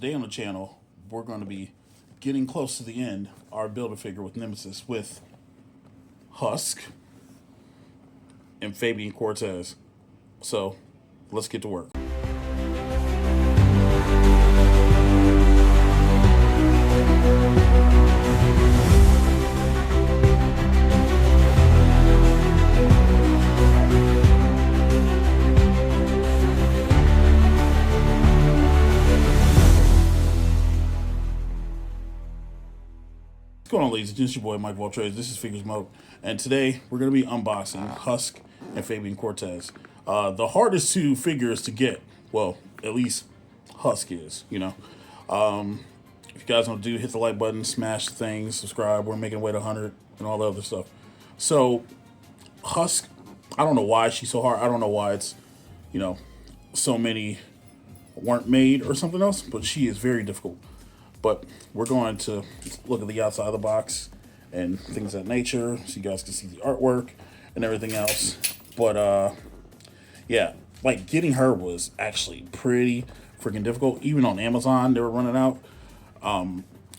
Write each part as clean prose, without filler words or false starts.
Today on the channel, we're going to be getting close to the end, our Build-A-Figure with Nemesis with Husk and Fabian Cortez. So, let's get to work. What's going on, ladies and gents? Your boy Mike Waltrades. This is FiguresMOAT, and today we're going to be unboxing Husk and Fabian Cortez. The hardest two figures to get, well, at least Husk is, you know. If you guys want to hit the like button, smash the thing, subscribe. We're making our way to 100 and all the other stuff. So, Husk, I don't know why she's so hard. I don't know why it's, you know, so many weren't made or something else, but she is very difficult. But we're going to look at the outside of the box and things of that nature so you guys can see the artwork and everything else. But, yeah, like getting her was actually pretty freaking difficult. Even on Amazon, they were running out.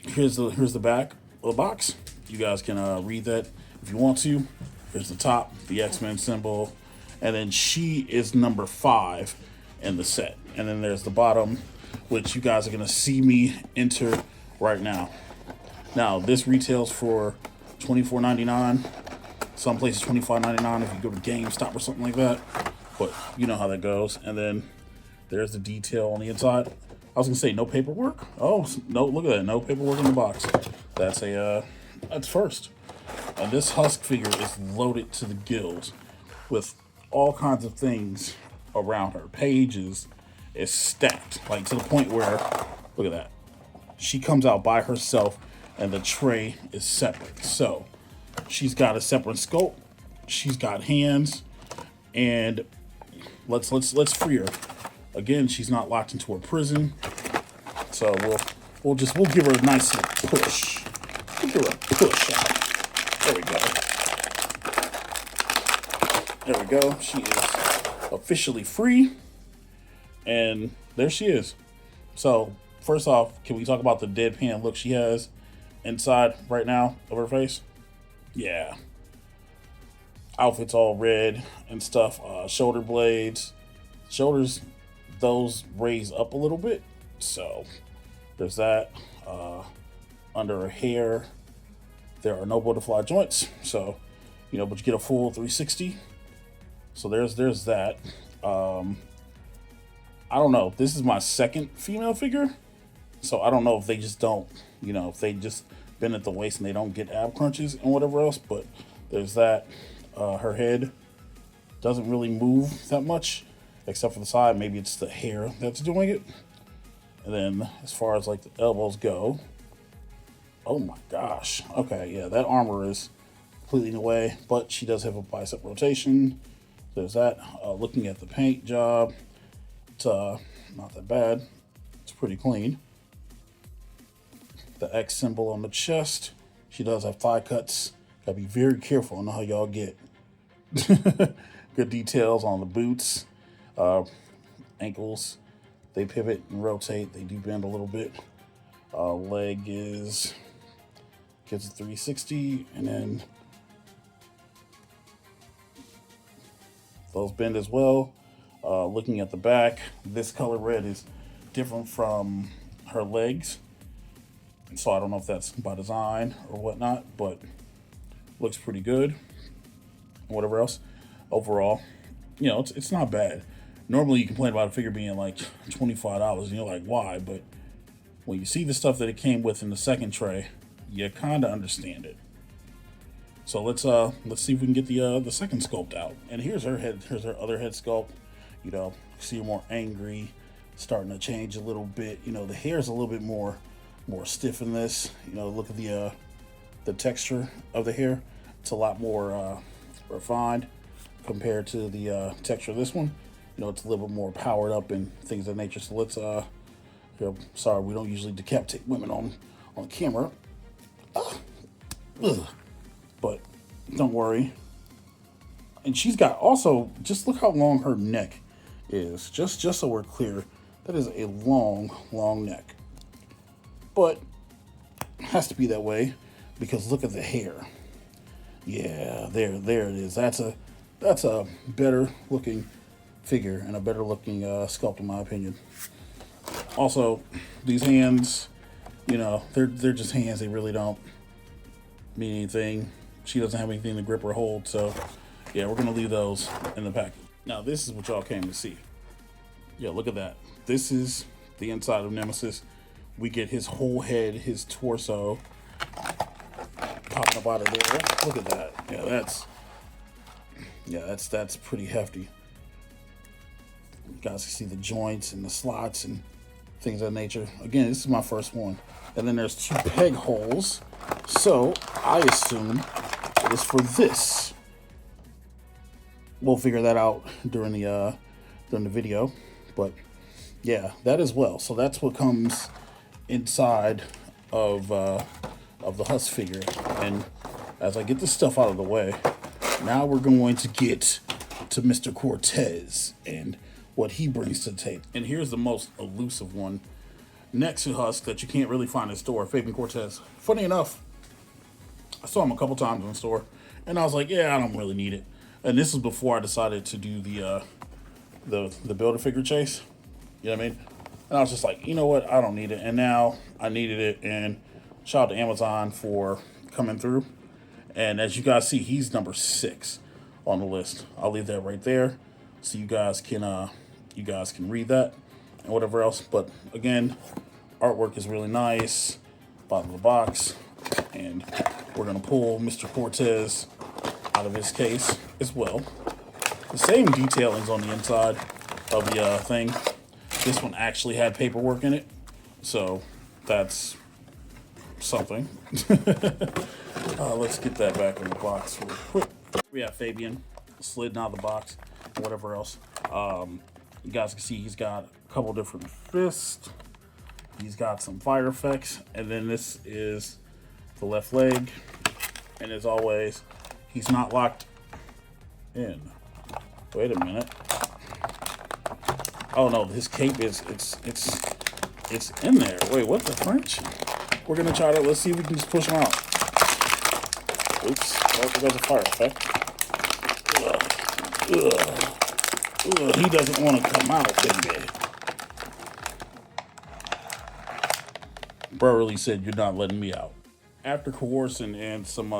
Here's the back of the box. You guys can read that if you want to. Here's the top, the X-Men symbol. And then she is number 5 in the set. And then there's the bottom, which you guys are going to see me enter right now. Now, this retails for $24.99. Some places $25.99 if you go to GameStop or something like that. But you know how that goes. And then there's the detail on the inside. I was going to say no paperwork. Oh, no, look at that. No paperwork in the box. That's first. And this Husk figure is loaded to the gills with all kinds of things around her. Pages is stacked, like to the point where, look at that, she comes out by herself and the tray is separate. So she's got a separate scope, she's got hands, and let's free her. Again, she's not locked into her prison, so we'll give her a nice little push. We'll give her a push out. There we go. She is officially free. And there she is. So, first off, can we talk about the deadpan look she has inside right now of her face? Yeah. Outfit's all red and stuff. Shoulder blades. Shoulders, those raise up a little bit. So, there's that. Under her hair, there are no butterfly joints. So, you know, but you get a full 360. So, there's that. I don't know. This is my second female figure. So I don't know if they just don't, you know, if they just bend at the waist and they don't get ab crunches and whatever else. But there's that. Her head doesn't really move that much, except for the side. Maybe it's the hair that's doing it. And then as far as like the elbows go, oh my gosh. Okay, yeah, that armor is completely in the way. But she does have a bicep rotation. There's that. Looking at the paint job. Not that bad. It's pretty clean. The X symbol on the chest. She does have thigh cuts. Gotta be very careful on how y'all get. Good details on the boots. Ankles. They pivot and rotate. They do bend a little bit. Leg gets a 360, and then those bend as well. Looking at the back, this color red is different from her legs, so I don't know if that's by design or whatnot, but looks pretty good. Whatever else, overall, you know, it's not bad. Normally you complain about a figure being like $25 and you're like, why? But when you see the stuff that it came with in the second tray, you kind of understand it. So let's see if we can get the second sculpt out. And here's her head. Here's her other head sculpt. You know, see her more angry, starting to change a little bit. You know, the hair is a little bit more stiff in this. You know, look at the texture of the hair. It's a lot more refined compared to the texture of this one. You know, it's a little bit more powered up and things of that nature. So let's you know, sorry, we don't usually decapitate women on camera. But don't worry. And she's got also, just look how long her neck is. Just so we're clear, that is a long neck. but it has to be that way because look at the hair. Yeah, there it is. That's a better looking figure and a better looking sculpt in my opinion. Also, these hands, you know, they're just hands. They really don't mean anything. She doesn't have anything to grip or hold, so yeah, we're gonna leave those in the package. Now, this is what y'all came to see. Yeah, look at that. This is the inside of Nemesis. We get his whole head, his torso popping up out of there. Look at that. Yeah, that's pretty hefty. You guys can see the joints and the slots and things of that nature. Again, this is my first one. And then there's 2 peg holes. So I assume it is for this. We'll figure that out during the video. But yeah, that as well. So that's what comes inside of the Husk figure. And as I get this stuff out of the way, now we're going to get to Mr. Cortez and what he brings to the table. And here's the most elusive one next to Husk that you can't really find in the store, Fabian Cortez. Funny enough, I saw him a couple times in the store, and I was like, yeah, I don't really need it. And this is before I decided to do the Build-A-Figure chase. You know what I mean? And I was just like, you know what? I don't need it. And now I needed it, and shout out to Amazon for coming through. And as you guys see, he's number 6 on the list. I'll leave that right there so you guys can read that and whatever else. But again, artwork is really nice. Bottom of the box, and we're gonna pull Mr. Cortez out of his case as well. The same detailings on the inside of the thing. This one actually had paperwork in it, so that's something. Let's get that back in the box real quick. We have Fabian slid out of the box and whatever else. You guys can see he's got a couple different fists. He's got some fire effects, and then this is the left leg. And as always, he's not locked in. Wait a minute. Oh no, his cape is it's in there. Wait, what the French? We're gonna try to, let's see if we can just push him out. Oops, oh, there's a fire effect. He doesn't want to come out, baby. Bro really said, you're not letting me out. After coercing and some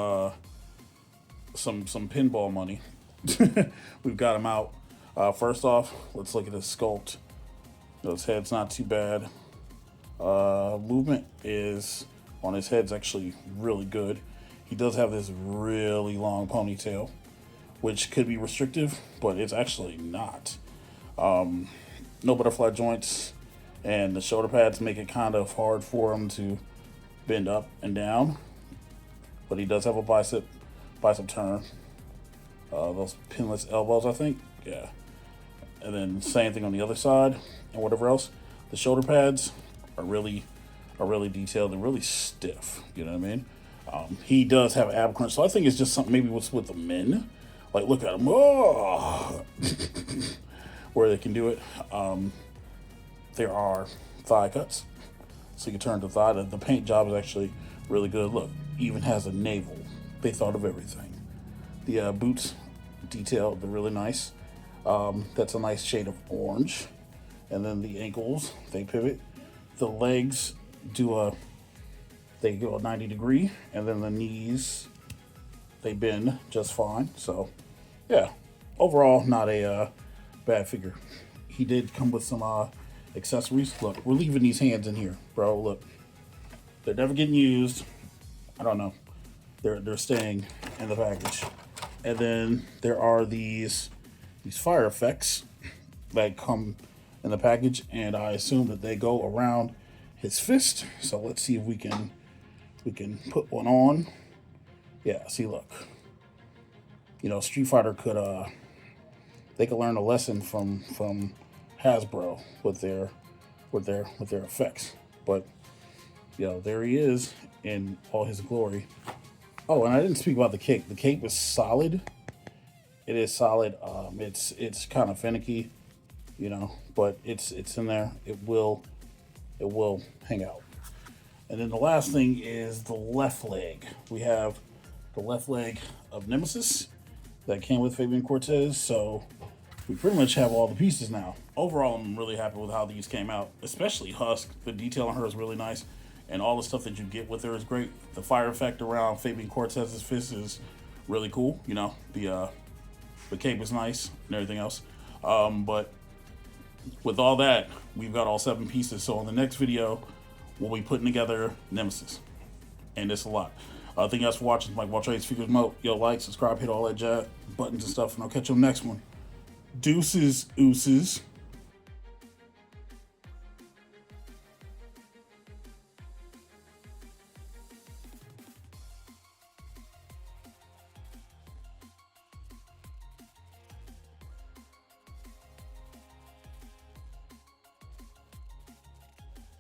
pinball money, we've got him out. First off, let's look at his sculpt. His head's not too bad. Movement is on his head's actually really good. He does have this really long ponytail, which could be restrictive, but it's actually not. No butterfly joints, and the shoulder pads make it kind of hard for him to bend up and down. But he does have a bicep turn. Those pinless elbows, I think. Yeah. And then same thing on the other side and whatever else. The shoulder pads are really detailed and really stiff. You know what I mean? He does have ab crunch, so I think it's just something maybe what's with the men. Like, look at him, oh, where they can do it. There are thigh cuts, so you can turn the thigh. The paint job is actually really good. Look, even has a navel. They thought of everything. The boots detailed, they're really nice. That's a nice shade of orange. And then the ankles, they pivot. The legs they go a 90 degree, and then the knees, they bend just fine. So yeah, overall not a bad figure. He did come with some accessories. Look, we're leaving these hands in here, bro. Look, they're never getting used. I don't know, they're staying in the package. And then there are these fire effects that come in the package, and I assume that they go around his fist. So let's see if we can put one on. Yeah, see, look. You know, Street Fighter could they could learn a lesson from Hasbro with their effects. But you know, there he is in all his glory. Oh, and I didn't speak about the cape. The cape is solid. It is solid. It's kind of finicky, you know, but it's in there. It will hang out. And then the last thing is the left leg. We have the left leg of Nemesis that came with Fabian Cortez. So we pretty much have all the pieces now. Overall, I'm really happy with how these came out, especially Husk. The detail on her is really nice, and all the stuff that you get with her is great. The fire effect around Fabian Cortez's fist is really cool. You know, the cape is nice and everything else. But with all that, we've got all 7 pieces. So in the next video, we'll be putting together Nemesis, and it's a lot. Thank you guys for watching. Mike Trades, FiguresMOAT. Yo, like, subscribe, hit all that jazz buttons and stuff, and I'll catch you on the next one. Deuces, ooses.